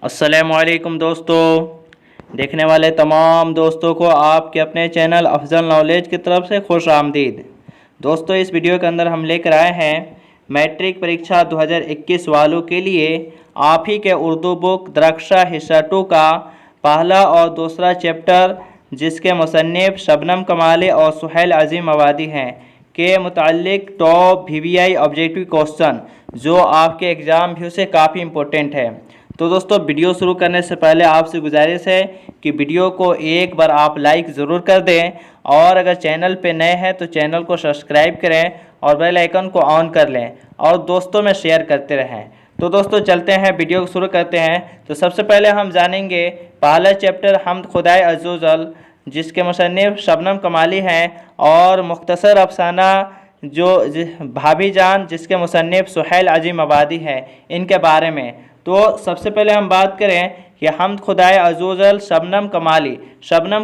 अस्सलामुअलैकुम दोस्तों, देखने वाले तमाम दोस्तों को आपके अपने चैनल अफजल नॉलेज की तरफ से खुश आमदीद। दोस्तों, इस वीडियो के अंदर हम लेकर आए हैं मैट्रिक परीक्षा 2021 वालों के लिए आप ही के उर्दू बुक द्रक्षा हिस्सा 2 का पहला और दूसरा चैप्टर, जिसके मुसन्निफ शबनम कमाली और सुहेल अजीम आबादी हैं, के मुताल्लिक टॉप VVI ऑब्जेक्टिव क्वेश्चन जो आपके एग्ज़ाम व्यू से काफ़ी इम्पोर्टेंट है। तो दोस्तों, वीडियो शुरू करने से पहले आपसे गुजारिश है कि वीडियो को एक बार आप लाइक ज़रूर कर दें और अगर चैनल पे नए हैं तो चैनल को सब्सक्राइब करें और बेल आइकन को ऑन कर लें और दोस्तों में शेयर करते रहें। तो दोस्तों, चलते हैं, वीडियो को शुरू करते हैं। तो सबसे पहले हम जानेंगे पहला चैप्टर हमद खुदाए अज़्ज़ोजल, जिसके मुसन्निफ शबनम कमाली हैं, और मुख्तसर अफसाना जो भाभी जान, जिसके मुसन्निफ सुहेल अजीम आबादी हैं, इनके बारे में। तो सबसे पहले हम बात करें कि हमद खुदाए अज़्ज़ोजल शबनम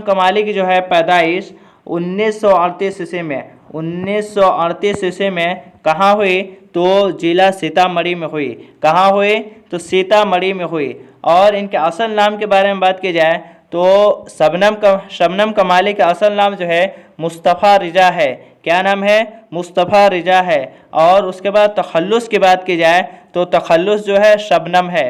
कमाली की जो है पैदाइश 1938 ईस्वी में 1938 ईस्वी में कहाँ हुई? तो जिला सीतामढ़ी में हुई। कहाँ हुई? तो सीतामढ़ी में हुई। और इनके असल नाम के बारे में बात की जाए तो शबनम कमाली का असल नाम जो है मुस्तफ़ा रिजा है। क्या नाम है? मुस्तफ़ा रिजा है। और उसके बाद तखल्लुस की बात की जाए तो तखल्लुस जो है शबनम है।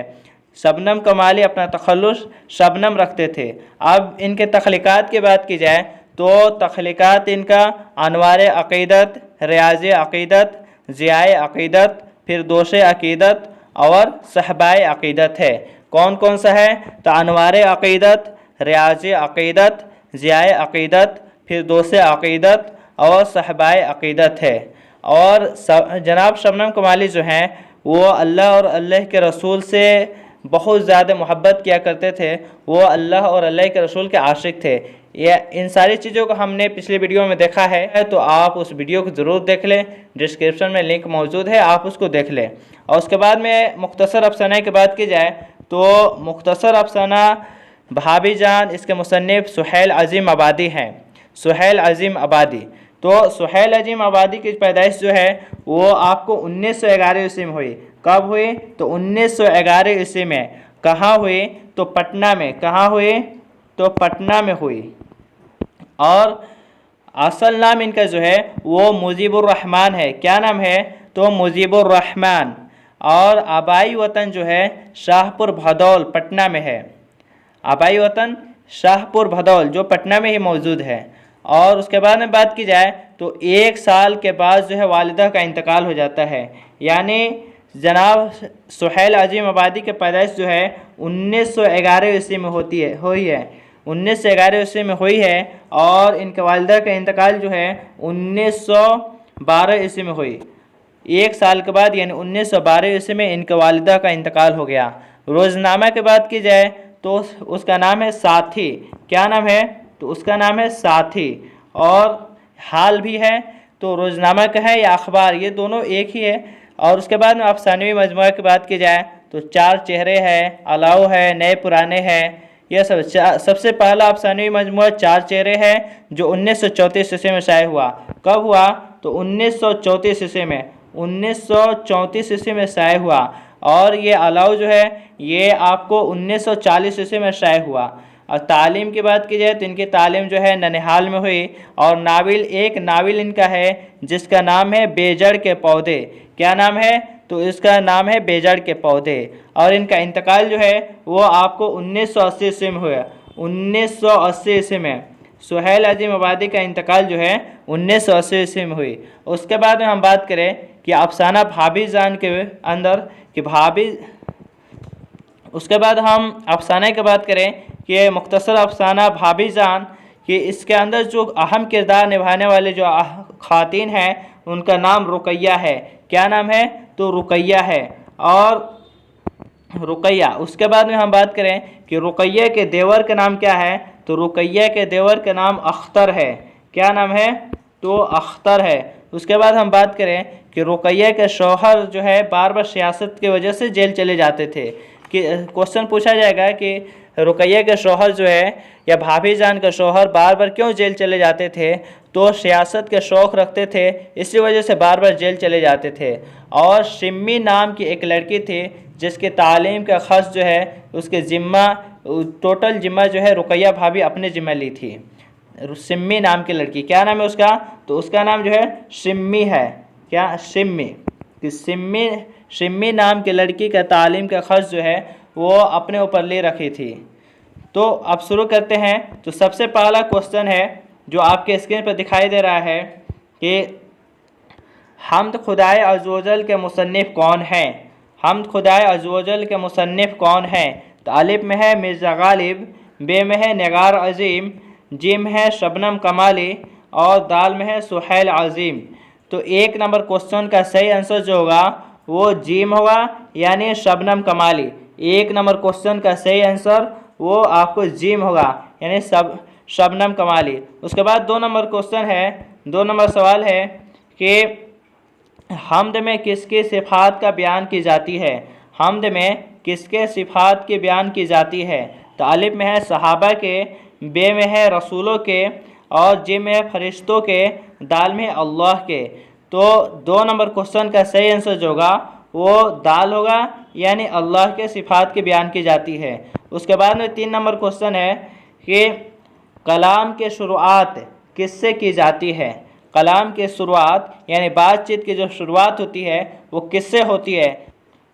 शबनम कमाली अपना तखल्लुस शबनम रखते थे। अब इनके तख्लीक़ात की बात की जाए तो तख्लीक़ात इनका अनवार अक़ीदत, रियाज़ अक़ीदत, ज़ियाए अक़ीदत, फिरदौस अक़ीदत और सहबाए अक़ीदत है। कौन कौन सा है? तो अनवार अक़ीदत, रियाज़ अक़ीदत, ज़ियाए अक़ीदत, फिरदौस अक़ीदत और सहबाए अक़ीदत है। और जनाब शबनम कमाली जो हैं वो अल्लाह और अल्लाह के रसूल से बहुत ज़्यादा मोहब्बत किया करते थे। वो अल्लाह और अल्लाह के रसूल के आशिक थे। ये इन सारी चीज़ों को हमने पिछले वीडियो में देखा है, तो आप उस वीडियो को ज़रूर देख लें। डिस्क्रिप्शन में लिंक मौजूद है, आप उसको देख लें। और उसके बाद में मुख्तसर अफसाना की बात की जाए तो मुख्तसर अफसाना भाभी जान, इसके मुसन्निफ सुहेल अजीम आबादी हैं। सुहेल अजीम आबादी। तो सुहेल अजीम आबादी की पैदाइश जो है वो आपको 1911 ईस्वी में हुई। कब हुई? तो 1911 ईस्वी में। कहाँ हुई? तो पटना में। कहाँ हुई? तो पटना में हुई। और असल नाम इनका जो है वो मुजीबुर रहमान है। क्या नाम है? तो मुजीबुर रहमान। और आबाई वतन जो है शाहपुर भदौल, पटना में है। आबाई वतन शाहपुर भदौल जो पटना में ही मौजूद है। और उसके बाद में बात की जाए तो 1 साल के बाद जो है वालिदा का इंतकाल हो जाता है। यानी जनाब सुहेल अजीम आबादी के पैदाइश जो है 1911 ईस्वी में हुई है। 1911 ईस्वी में हुई है। और इनके वालिदा का इंतकाल जो है 1912 ईस्वी में हुई। 1 साल के बाद यानी 1912 ईस्वी में इनके वालिदा का इंतकाल हो गया। रोज़नामा की बात की जाए तो उसका नाम है साथी। क्या नाम है? तो उसका नाम है साथी। और हाल भी है तो रोज़नामा का है या अखबार, ये दोनों एक ही है। और उसके बाद में अफसानवी मजमूआ की बात की जाए तो 4 चेहरे है, अलाउ है, नए पुराने हैं। यह सब सबसे पहला अफसानवी मजमूआ 4 चेहरे है जो 1934 ईस्वी में शाये हुआ। कब हुआ? तो 1934 ईस्वी में। 1934 ईस्वी में शाये हुआ। और ये अलाउ जो है ये आपको 1940 ईस्वी में शाये हुआ। और तालीम की बात की जाए तो इनकी तालीम जो है ननिहाल में हुई। और एक नाविल इनका है जिसका नाम है बेजड़ के पौधे। क्या नाम है? तो इसका नाम है बेजड़ के पौधे। और इनका इंतकाल जो है वो आपको 1980 ईस्वी में हुआ। 1980 ईस्वी में सुहेल अजीम आबादी का इंतकाल जो है 1980 ईस्वी में हुई। उसके बाद में हम बात करें कि अफसाना भाभी जान के अंदर कि भाभी, उसके बाद हम अफसाने की बात करें कि मुख्तसर अफसाना भाभी जान कि इसके अंदर जो अहम किरदार निभाने वाले जो खातिन हैं उनका नाम रुकैया है। क्या नाम है? तो रुकैया है। और रुकैया, उसके बाद में हम बात करें कि रुकैया के देवर का नाम क्या है? तो रुकैया के देवर का नाम अख्तर है। क्या नाम है? तो अख्तर है। उसके बाद हम बात करें कि रुकैया के शौहर जो है बार बार सियासत की वजह से जेल चले जाते थे। कि क्वेश्चन पूछा जाएगा कि रुकैया के शौहर जो है या भाभी जान का शौहर बार बार क्यों जेल चले जाते थे? तो सियासत के शौक़ रखते थे, इसी वजह से बार बार जेल चले जाते थे। और सिम्मी नाम की एक लड़की थी जिसके तालीम का खर्च जो है उसके ज़िम्मा, टोटल ज़िम्मा जो है रुकैया भाभी अपने ज़िम्मा ली थी। सिम्मी नाम की लड़की, क्या नाम है उसका? तो उसका नाम जो है सिम्मी है। क्या? सिम्मी। कि सिम्मी नाम की लड़की का तालीम का खर्च जो है वो अपने ऊपर ले रखी थी। तो अब शुरू करते हैं। तो सबसे पहला क्वेश्चन है जो आपके स्क्रीन पर दिखाई दे रहा है कि हम्द खुदाए अज़्ज़ व जल के मुसन्निफ़ कौन हैं? हम्द खुदाए अज़्ज़ व जल के मुसन्निफ़ कौन हैं? तो अलिफ में है मिर्ज़ा गालिब, बे में है निगार अज़ीम, जिम है शबनम कमाली और दाल में है सुहैल अज़ीम। तो 1 नंबर क्वेश्चन का सही आंसर जो होगा वो जिम होगा, यानी शबनम कमाली। 1 नंबर क्वेश्चन का सही आंसर वो आपको जिम होगा, यानी शबनम कमाली। उसके बाद 2 नंबर क्वेश्चन है, 2 नंबर सवाल है कि हम्द में किसकी सिफ़ात का बयान की जाती है? हम्द में किसके सिफ़ात की बयान की जाती है? तो अलिफ में है सहाबा के, बे में है रसूलों के और जिम में है फरिश्तों के, दाल में है अल्लाह के। तो 2 नंबर क्वेश्चन का सही आंसर जो होगा वो दाल होगा, यानी अल्लाह के सिफ़ात की बयान की जाती है। उसके बाद में 3 नंबर क्वेश्चन है कि कलाम की शुरुआत किससे की जाती है? कलाम की शुरुआत यानी बातचीत की जो शुरुआत होती है वो किससे होती है?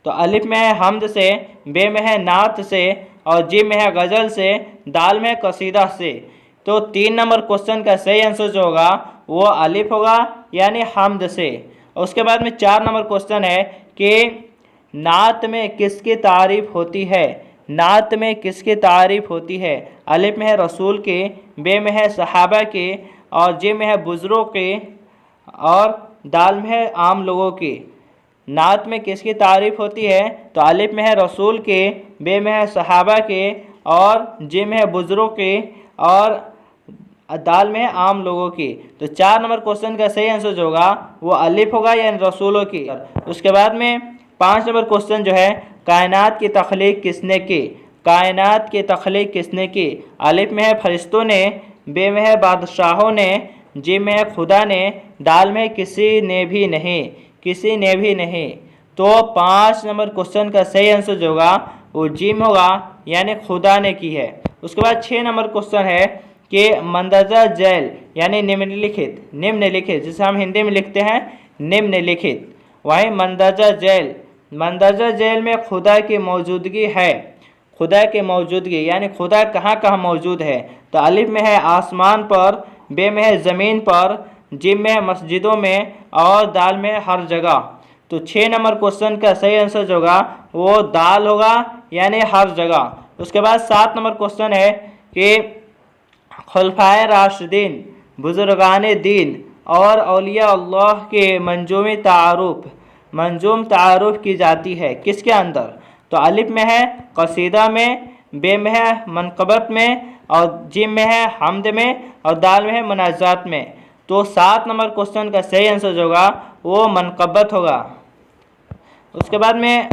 तो अलिफ में है हम्द से, बे में है नात से और जिम में है गज़ल से, दाल में है कसीदा से। तो 3 नंबर क्वेश्चन का सही आंसर जो होगा वो अलिफ होगा, यानी हम्द से। उसके बाद में 4 नंबर क्वेश्चन है कि नात में किसकी तारीफ़ होती है? नात में किसकी तारीफ़ होती है? अलिफ में है रसूल के, बे में है सहाबा के और जिम में है बुज़ुर्गों के और दाल में है आम लोगों की। नात में किसकी तारीफ़ होती है? तो अलिफ में है रसूल के, बे में है सहाबा के और जिम में है बुज़ुर्गों के और दाल में है आम लोगों की। तो 4 नंबर क्वेश्चन का सही आंसर जो होगा वो अलिफ होगा, यानी रसूलों की। उसके बाद में 5 नंबर क्वेश्चन जो है कायनात की तख्लीक किसने की? कायनात की तख्लीक किसने की? अलिफ में है फरिश्तों ने, बे में है बादशाहों ने, जिम में है खुदा ने, दाल में किसी ने भी नहीं, किसी ने भी नहीं। तो 5 नंबर क्वेश्चन का सही आंसर जो होगा वो जिम होगा, यानी खुदा ने की है। उसके बाद 6 नंबर क्वेश्चन है कि मंदरजा झैल यानी निम्नलिखित जिसे हम हिंदी में लिखते हैं निम्नलिखित, वहीं मंदरजा झैल में खुदा की मौजूदगी है। खुदा की मौजूदगी यानी खुदा कहाँ कहाँ मौजूद है? तो अलिफ में है आसमान पर, बे में है ज़मीन पर, जिम में है मस्जिदों में और दाल में है हर जगह। तो 6 नंबर क्वेश्चन का सही आंसर जो होगा वो दाल होगा, यानी हर जगह। उसके बाद 7 नंबर क्वेश्चन है कि खुलफाए राशिदीन, बुजुर्गान दीन और औलिया अल्लाह के मंजूम तारुफ की जाती है किसके अंदर? तो अलिफ में है कसीदा में, बे में है मनक़बत में और जिम में है हम्द में और दाल में है मुनाजात में। तो 7 नंबर क्वेश्चन का सही आंसर जो होगा वो मनक़बत होगा। उसके बाद में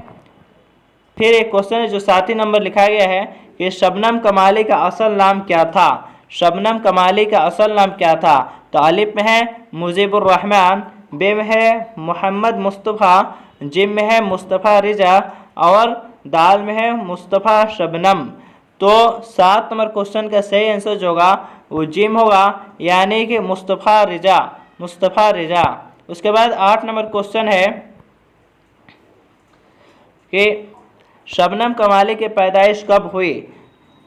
फिर एक क्वेश्चन है जो 7 नंबर लिखा गया है कि शबनम कमाली का असल नाम क्या था? शबनम कमाली का असल नाम क्या था? तो अलिफ में है मुजीबुर रहमान, बे में है मोहम्मद मुस्तफ़ा, जिम में है मुस्तफ़ा रिजा और दाल में है मुस्तफ़ा शबनम। तो 7 नंबर क्वेश्चन का सही आंसर जो होगा वो जिम होगा, यानी कि मुस्तफ़ा रिजा। उसके बाद 8 नंबर क्वेश्चन है कि शबनम कमाली की पैदाइश कब हुई?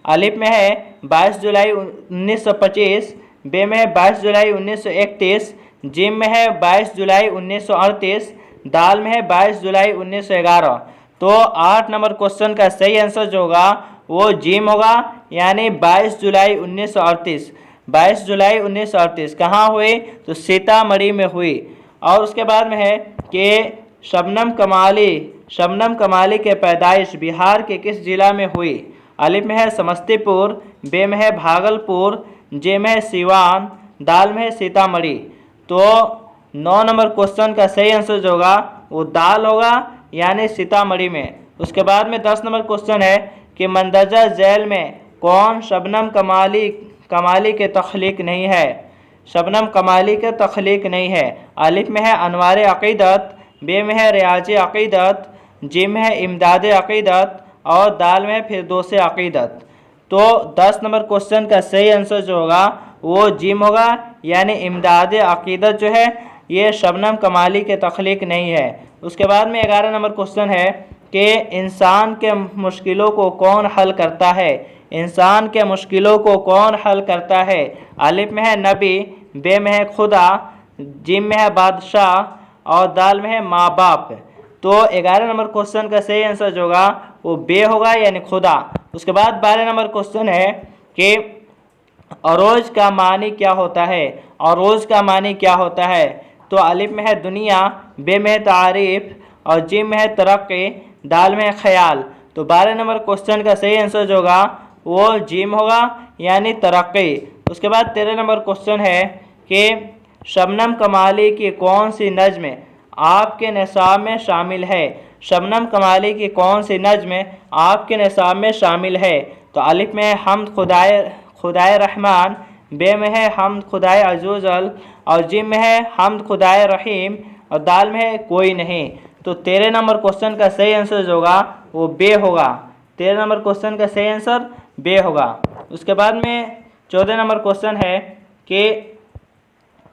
अलिफ में है 22 जुलाई 1925, बे में है 22 जुलाई 1931, जिम में है 22 जुलाई 1938, दाल में है 22 जुलाई 1911। तो 8 नंबर क्वेश्चन का सही आंसर जो होगा वो जिम होगा, यानी 22 जुलाई 1938। 22 जुलाई 1938 कहाँ हुई? तो सीतामढ़ी में हुई। और उसके बाद में है कि शबनम कमाली के पैदाइश बिहार के किस जिला में हुई? अलिफ में है समस्तीपुर, बे में है भागलपुर, जे में है सिवान, दाल में है सीतामढ़ी। तो 9 नंबर क्वेश्चन का सही आंसर जो होगा वो दाल होगा, यानी सीतामढ़ी में। उसके बाद में 10 नंबर क्वेश्चन है कि मंदरजा झैल में कौन शबनम कमाली के तख्लीक नहीं है? शबनम कमाली के तख्लीक नहीं है। अलिफ में है अनवार अक़ीदत, बे में है रियाज अक़ीदत, जिम में है इमदाद अक़ीदत और दाल में है फिरदौस अक़ीदत। तो 10 नंबर क्वेश्चन का सही आंसर जो होगा वो जिम होगा, यानी इमदाद अक़ीदत जो है ये शबनम कमाली के तख्लीक नहीं है। उसके बाद में 11 नंबर क्वेश्चन है कि इंसान के मुश्किलों को कौन हल करता है? इंसान के मुश्किलों को कौन हल करता है? अलिफ में है नबी, बे में है खुदा, जिम में है बादशाह और दाल में है माँ बाप। तो 11 नंबर क्वेश्चन का सही आंसर जो होगा वो बे होगा, यानी खुदा। उसके बाद 12 नंबर क्वेश्चन है कि अरोज का मानी क्या होता है? अरोज का मानी क्या होता है? तो अलिफ में है दुनिया, बे में है तारीफ और जिम में है तरक्की, दाल में है ख्याल। तो 12 नंबर क्वेश्चन का सही आंसर जो होगा वो जिम होगा, यानी तरक्की। उसके बाद 13 नंबर क्वेश्चन है कि शबनम कमाली की कौन सी नज़्म आपके निसाब में शामिल है? शबनम कमाली की कौन सी नज़्म आपके निसाब में शामिल है? तो अलिफ में है हमद खुदाए रहमान, बे में है हमद खुदाए अज़ूज़ल और जिम में है हमद खुदाए रहीम और दाल में है कोई नहीं। तो 13 नंबर क्वेश्चन का सही आंसर जो होगा वो बे होगा। 13 नंबर क्वेश्चन का सही आंसर बे होगा। उसके बाद में 14 नंबर क्वेश्चन है कि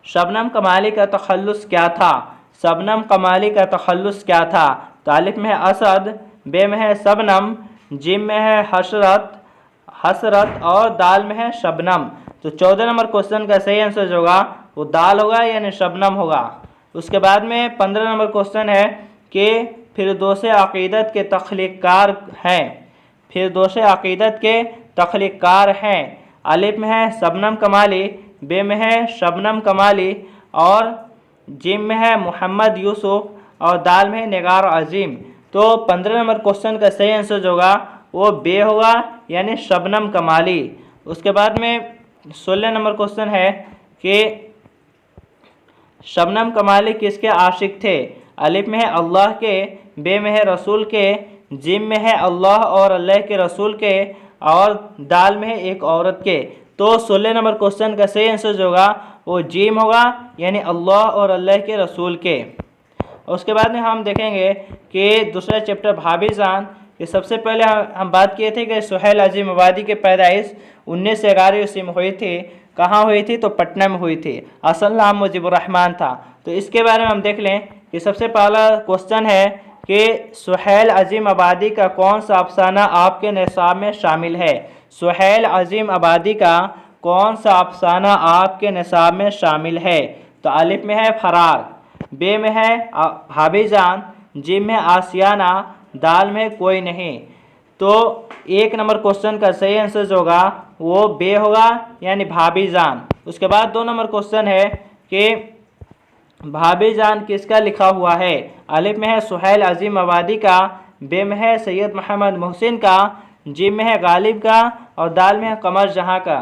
शबनम कमाली का तखल्लुस क्या था? शबनम कमाली का तखल्लुस क्या था? तो अलिफ में है असद, बे में है शबनम, जिम में है हसरत और दाल में है शबनम। तो 14 नंबर क्वेश्चन का सही आंसर जो होगा वो दाल होगा, यानी शबनम होगा। उसके बाद में 15 नंबर क्वेश्चन है कि फिरदौस अक़ीदत के तख्लीक़कार हैं? फिरदौस अक़ीदत के तख्लीक़कार हैं। अलिफ में है शबनम कमाली, बे में है शबनम कमाली और जिम में है मोहम्मद यूसुफ और दाल में है निगार अजीम। तो 15 नंबर क्वेश्चन का सही आंसर जो होगा वो बे होगा, यानी शबनम कमाली। उसके बाद में 16 नंबर क्वेश्चन है कि शबनम कमाली किसके आशिक थे? अलिफ में है अल्लाह के, बे में है रसूल के, जिम में है अल्लाह और अल्लाह के रसूल के और दाल में है एक औरत के। तो 16 नंबर क्वेश्चन का सही आंसर जो होगा वो जिम होगा, यानी अल्लाह और अल्लाह के रसूल के। उसके बाद में हम देखेंगे कि दूसरा चैप्टर भाभी जान। ये सबसे पहले हम बात किए थे कि सुहेल अजीम आबादी की पैदाइश 1911 ईस्वी में हुई थी। कहाँ हुई थी? तो पटना में हुई थी। असल नाम मुजीबुर रहमान था। तो इसके बारे में हम देख लें कि सबसे पहला क्वेश्चन है कि सुहेल अजीम आबादी का कौन सा अफसाना आपके निसाब में शामिल है? सुहेल अजीम आबादी का कौन सा अफसाना आपके निसाब में शामिल है? तो अलिफ में है फरार, बे में है भाभी जान, जिम में आसियाना, दाल में कोई नहीं। तो 1 नंबर क्वेश्चन का सही आंसर जो होगा वो बे होगा, यानी भाभी जान। उसके बाद 2 नंबर क्वेश्चन है कि भाभी जान किसका लिखा हुआ है? अलिफ में है सुहेल अजीम आबादी का, बे में है सैयद मोहम्मद मोहसिन का, जिम में है गालिब का और दाल में है कमर जहाँ का।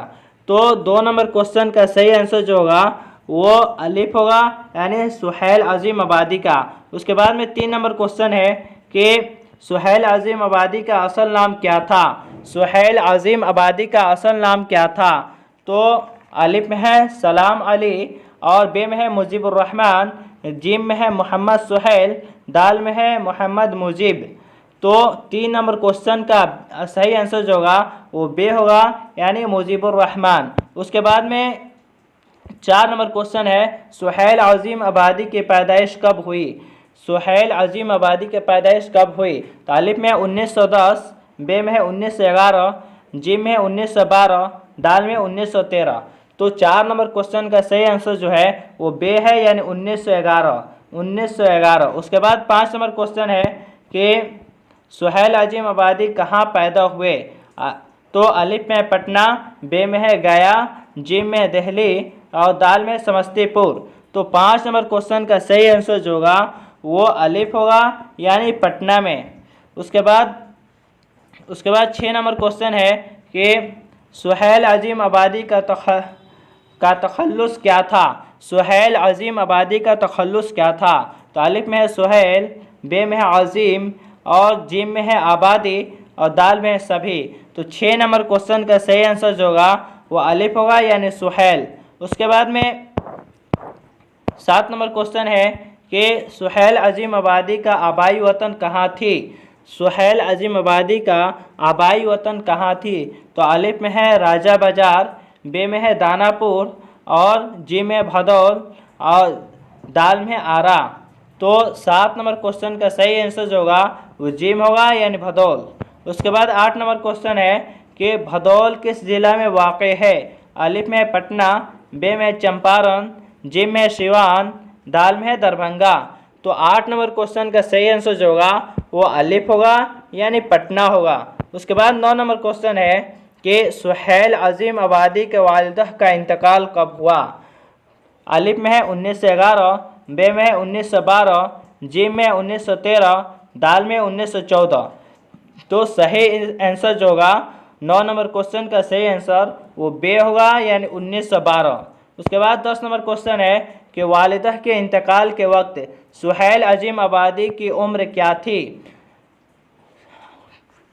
तो 2 नंबर क्वेश्चन का सही आंसर जो होगा वो अलिफ होगा, यानी सुहेल अजीम आबादी का। उसके बाद में 3 नंबर क्वेश्चन है कि सुहेल अजीम आबादी का असल नाम क्या था? सुहेल अजीम आबादी का असल नाम क्या था? तो अलिफ में है सलाम अली और बे में है मुजीबुर रहमान, जिम में है मोहम्मद सुहेल, दाल में है मोहम्मद मुजीब। तो 3 नंबर क्वेश्चन का सही आंसर जो होगा वो बे होगा, यानी मुजीबुर रहमान। उसके बाद में 4 नंबर क्वेश्चन है सुहेल अजीम आबादी की पैदाइश कब हुई? सुहेल अजीम आबादी की पैदाइश कब हुई? तो अलिफ में 1910, बे में है 1911, जिम में 1912, दाल में 1913। तो 4 नंबर क्वेश्चन का सही आंसर जो है वो बे है, यानी 1911। उसके बाद 5 नंबर क्वेश्चन है कि सुहेल अजीम आबादी कहाँ पैदा हुए? तो अलिफ में पटना, बे में है गया, जिम में है दिल्ली और दाल में समस्तीपुर। तो 5 नंबर क्वेश्चन का सही आंसर जो होगा वो अलिफ होगा, यानी पटना में। उसके बाद 6 नंबर क्वेश्चन है कि सुहेल अजीम आबादी का तखल्लुस क्या था? सुहेल अजीम आबादी का तखल्लुस क्या था? तो अलिफ में है सुहेल, बे में है अजीम और जिम में है आबादी और दाल में है सभी। तो 6 नंबर क्वेश्चन का सही आंसर जो होगा वो अलिफ होगा यानी सुहैल। उसके बाद में 7 नंबर क्वेश्चन है कि सुहैल अजीम आबादी का आबाई वतन कहाँ थी। सुहैल अजीम आबादी का आबाई वतन कहाँ थी। तो अलिफ में है राजा बाजार, बे में है दानापुर और जी में भदौल और दाल में आरा। तो 7 नंबर क्वेश्चन का सही आंसर जो होगा वो जिम होगा यानी भदौल। उसके बाद 8 नंबर क्वेश्चन है कि भदौल किस जिला में वाक़ है। अलिफ में है पटना, बे में है चंपारण, जिम में है सिवान, दाल में है दरभंगा। तो 8 नंबर क्वेश्चन का सही आंसर जो होगा वो अलिफ होगा यानी पटना होगा। उसके बाद 9 नंबर क्वेश्चन है कि सुहैल अजीम आबादी के वालिदा का इंतकाल कब हुआ। अलिफ में है 1911, बे में है 1912, जिम में है 1913, दाल में 1914। तो सही आंसर जो होगा 9 नंबर क्वेश्चन का सही आंसर वो बे होगा यानी 1912। उसके बाद 10 नंबर क्वेश्चन है कि वालिदा के इंतकाल के वक्त सुहैल अजीम आबादी की उम्र क्या थी।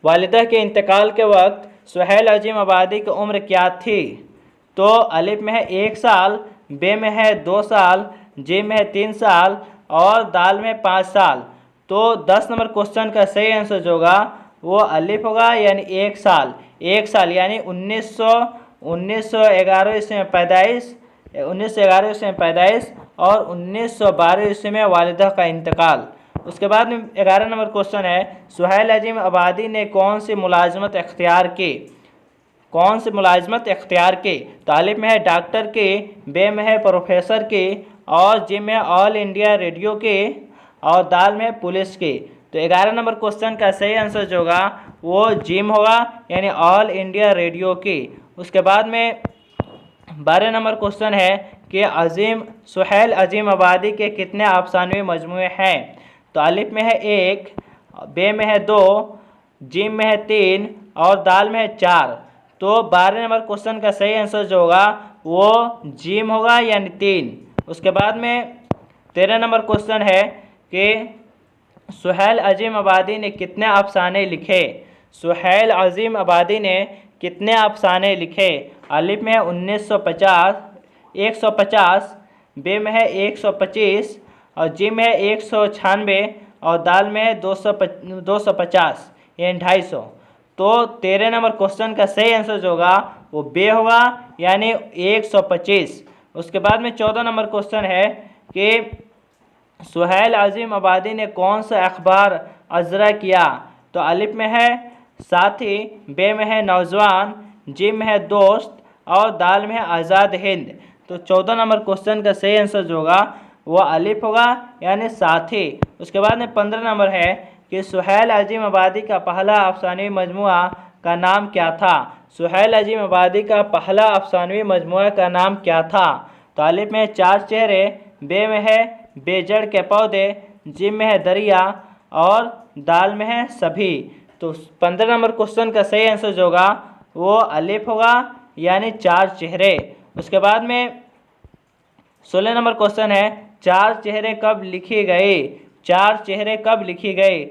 वालिदा के इंतकाल के वक्त सुहैल अजीम आबादी की उम्र क्या थी। तो अलिफ में है 1 साल, बे में है 2 साल, जिम में है 3 साल और दाल में 5 साल। तो 10 नंबर क्वेश्चन का सही आंसर जो होगा वो अलिफ होगा यानी 1 साल। 1 साल यानी 1911 ईस्वी में पैदाइश, 1911 ईस्वी में पैदाइश और 1912 ईस्वी में वालिदा का इंतकाल। उसके बाद में 11 नंबर क्वेश्चन है सुहैल अजीम आबादी ने कौन सी मुलाजमत इख्तियार की। कौन सी मुलाजमत इख्तियार की। तो अलिफ में है डॉक्टर की, बे में है प्रोफेसर की और जिम में ऑल इंडिया रेडियो की और दाल में है पुलिस की। तो 11 नंबर क्वेश्चन का सही आंसर जो होगा वो जिम होगा यानी ऑल इंडिया रेडियो की। उसके बाद में 12 नंबर क्वेश्चन है कि सुहैल अजीम आबादी के कितने अफसानवी मजमूए हैं। तो अलिफ में है 1, बे में है 2, जिम में है 3 और दाल में है 4। तो 12 नंबर क्वेश्चन का सही आंसर जो होगा वो जिम होगा यानी 3। उसके बाद में 13 नंबर क्वेश्चन है कि सुहैल अजीम आबादी ने कितने अफसाने लिखे। सुहैल अजीम आबादी ने कितने अफसाने लिखे। अलिफ में है 1950, 150, बे में है 125 और जिम में है 196 और दाल में है 250 यानी 250। तो 13 नंबर क्वेश्चन का सही आंसर जो होगा वो बे होगा यानी 125। उसके बाद में 14 नंबर क्वेश्चन है कि सुहैल अजीम आबादी ने कौन सा अखबार अजरा किया। तो अलिफ में है साथी, बे में है नौजवान, जिम में है दोस्त और दाल में है आज़ाद हिंद। तो 14 नंबर क्वेश्चन का सही आंसर जो होगा वो अलिफ होगा यानी साथी। उसके बाद में 15 नंबर है कि सुहैल अजीम आबादी का पहला अफसानवी मजमुआ का नाम क्या था। सुहैल अजीम आबादी का पहला अफसानवी मजमुआ का नाम क्या था। तो अलिफ में है 4 चेहरे, बे में है बेजड़ के पौधे, जिम में है दरिया और दाल में है सभी। तो 15 नंबर क्वेश्चन का सही आंसर जो होगा वो अलिफ होगा यानी 4 चेहरे। उसके बाद में 16 नंबर क्वेश्चन है 4 चेहरे कब लिखी गई। 4 चेहरे कब लिखी गई।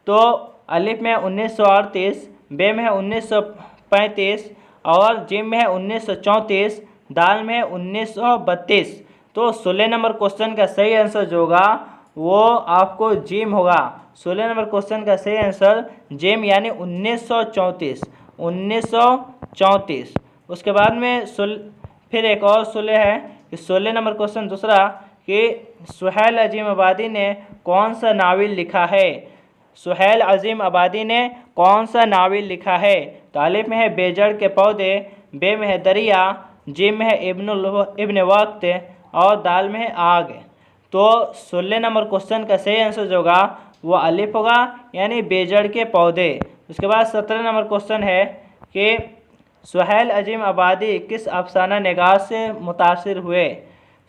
तो अलिफ में है 1938, बे में है 1935 और जिम में है 1934, दाल में है 1932। तो 16 नंबर क्वेश्चन का सही आंसर जो होगा वो आपको जिम होगा। 16 नंबर क्वेश्चन का सही आंसर जिम यानी 1934, 1934। उसके बाद में फिर एक और 16 है कि 16 नंबर क्वेश्चन दूसरा कि सुहैल अजीम आबादी ने कौन सा नावल लिखा है। सुहैल अजीम आबादी ने कौन सा नावल लिखा है। तो अलिफ में है बेजड़ के पौधे, बे में है दरिया, जिम में है इब्न वक्त और दाल में है आग। तो 16 नंबर क्वेश्चन का सही आंसर जो होगा वो अलिफ होगा यानी बेजड़ के पौधे। उसके बाद 17 नंबर क्वेश्चन है कि सुहैल अजीम आबादी किस अफसाना निगार से मुतासिर हुए।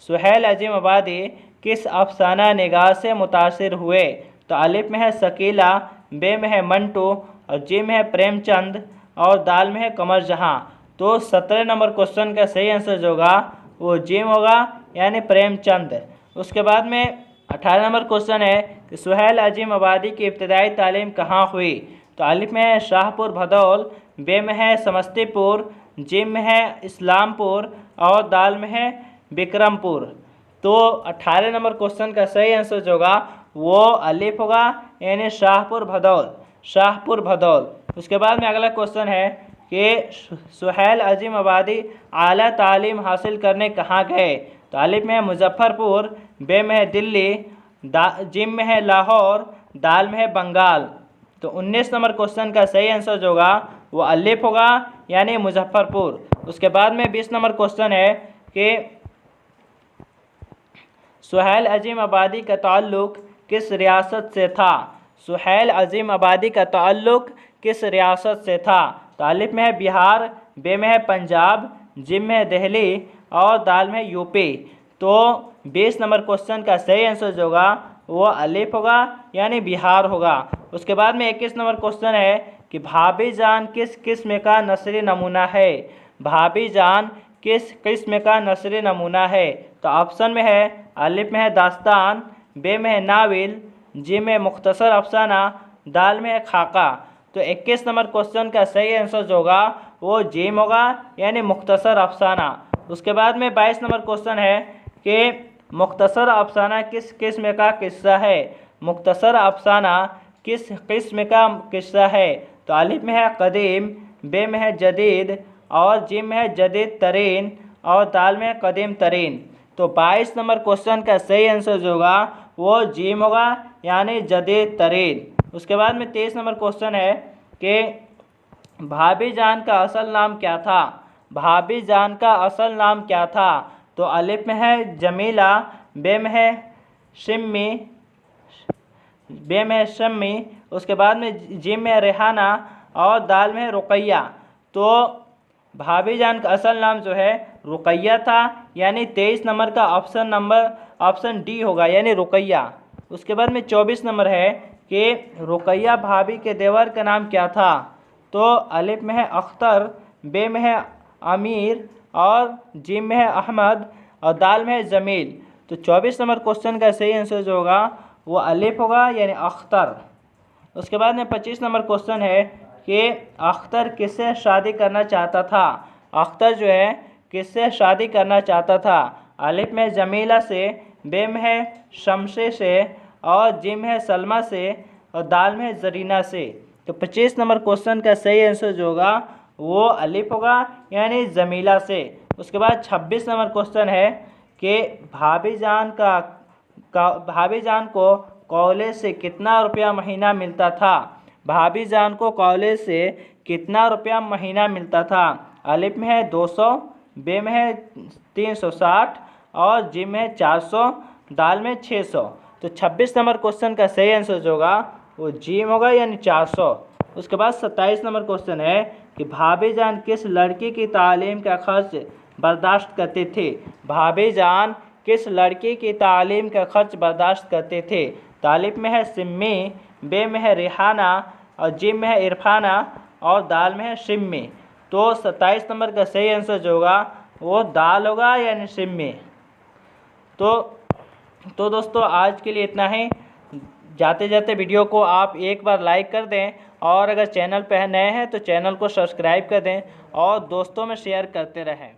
सुहैल अजीम आबादी किस अफसाना निगार से मुतासिर हुए। तो अलिफ में है शकीला, बे में है मंटू और जिम में है प्रेमचंद और दाल में है कमर जहाँ। तो 17 नंबर क्वेश्चन का सही आंसर जो होगा वो जिम होगा यानी प्रेमचंद। उसके बाद में 18 नंबर क्वेश्चन है कि सुहैल अजीम आबादी की इब्तदाई तालीम कहाँ हुई। तो अलिफ में है शाहपुर भदौल, बे में है समस्तीपुर, जिम में है इस्लामपुर और दाल में है विक्रमपुर। तो 18 नंबर क्वेश्चन का सही आंसर जो होगा वो अलिफ होगा, यानी शाहपुर भदौल, शाहपुर भदौल। उसके बाद में अगला क्वेश्चन है कि सुहैल अजीम आबादी आला तालीम हासिल करने कहाँ गए। तो अलिफ में है मुजफ्फरपुर, बे में है दिल्ली, जिम में है लाहौर, दाल में है बंगाल। तो 19 नंबर क्वेश्चन का सही आंसर जो होगा वो अलिफ होगा, यानी मुजफ्फरपुर। उसके बाद में 20 नंबर क्वेश्चन है कि सुहैल अजीम आबादी का ताल्लुक़ किस रियासत से था। सुहैल अजीम आबादी का ताल्लुक़ किस रियासत से था। तो अलिफ में है बिहार, बे में है पंजाब, जिम में है दिल्ली और दाल में है यूपी। तो 20 नंबर क्वेश्चन का सही आंसर जो होगा वो अलिफ होगा, यानी बिहार होगा। उसके बाद में 21 नंबर क्वेश्चन है कि भाभी जान किस किस्म का नस्री नमूना है। भाभी जान किस किस्म का नस्री नमूना है। तो ऑप्शन में है अलिफ में है दास्तान, बे में है नाविल, जिम में मुख्तसर अफसाना, दाल में है खाका। तो 21 नंबर क्वेश्चन का सही आंसर जो होगा वो जिम होगा, यानी मुख्तसर अफसाना। उसके बाद में 22 नंबर क्वेश्चन है कि मुख्तसर अफसाना किस किस्म का किस्सा है। मुख्तसर अफसाना किस किस्म का किस्सा है। तो अलिफ में है कदीम, बे में है जदीद और जिम में है जदीद तरीन और दाल में है कदीम तरीन। तो 22 नंबर क्वेश्चन का सही आंसर जो होगा वो जिम होगा, यानी जदीद तरीन। उसके बाद में 23 नंबर क्वेश्चन है कि भाभी जान का असल नाम क्या था। भाभी जान का असल नाम क्या था। तो अलिफ में है जमीला, बे में है शिम्मी, बे में है शम्मी। उसके बाद में जिम में है रेहाना और दाल में है रुकैया। तो भाभी जान का असल नाम जो है रुकैया था, यानी 23 नंबर का ऑप्शन डी होगा, यानी रुकैया। उसके बाद में 24 नंबर है कि रुकैया भाभी के देवर का नाम क्या था। तो अलिफ में है अख्तर, बे में है अमीर और जिम में है अहमद और दाल में है जमील। तो 24 नंबर क्वेश्चन का सही आंसर जो होगा वो अलिफ होगा, यानी अख्तर। उसके बाद में 25 नंबर क्वेश्चन है कि अख्तर किससे शादी करना चाहता था। अख्तर जो है किससे शादी करना चाहता था। अलिफ में जमीला से, बे में है शमशे से और जिम में है सलमा से और दाल में है जरीना से। तो 25 नंबर क्वेश्चन का सही आंसर जो होगा वो अलिफ होगा, यानी जमीला से। उसके बाद 26 नंबर क्वेश्चन है कि भाभी जान को कॉलेज से कितना रुपया महीना मिलता था। भाभी जान को कॉलेज से कितना रुपया महीना मिलता था। अलिफ में है 200, बे में है 360 और जिम में है 400, दाल में 600। तो 26 नंबर क्वेश्चन का सही आंसर जो होगा वो जिम होगा, यानी 400। उसके बाद 27 नंबर क्वेश्चन है कि भाभी जान किस लड़की की तालीम का खर्च बर्दाश्त करते थे। भाभी जान किस लड़की की तालीम का खर्च बर्दाश्त करते थे। तालिब में है सिम्मी, बे में है रिहाना और जिम में है इरफाना और दाल में है शिम्मी। तो 27 नंबर का सही आंसर जो होगा वो दाल होगा, यानी शिम्मी। तो दोस्तों आज के लिए इतना ही। जाते जाते वीडियो को आप एक बार लाइक कर दें और अगर चैनल पर नए हैं तो चैनल को सब्सक्राइब कर दें और दोस्तों में शेयर करते रहें।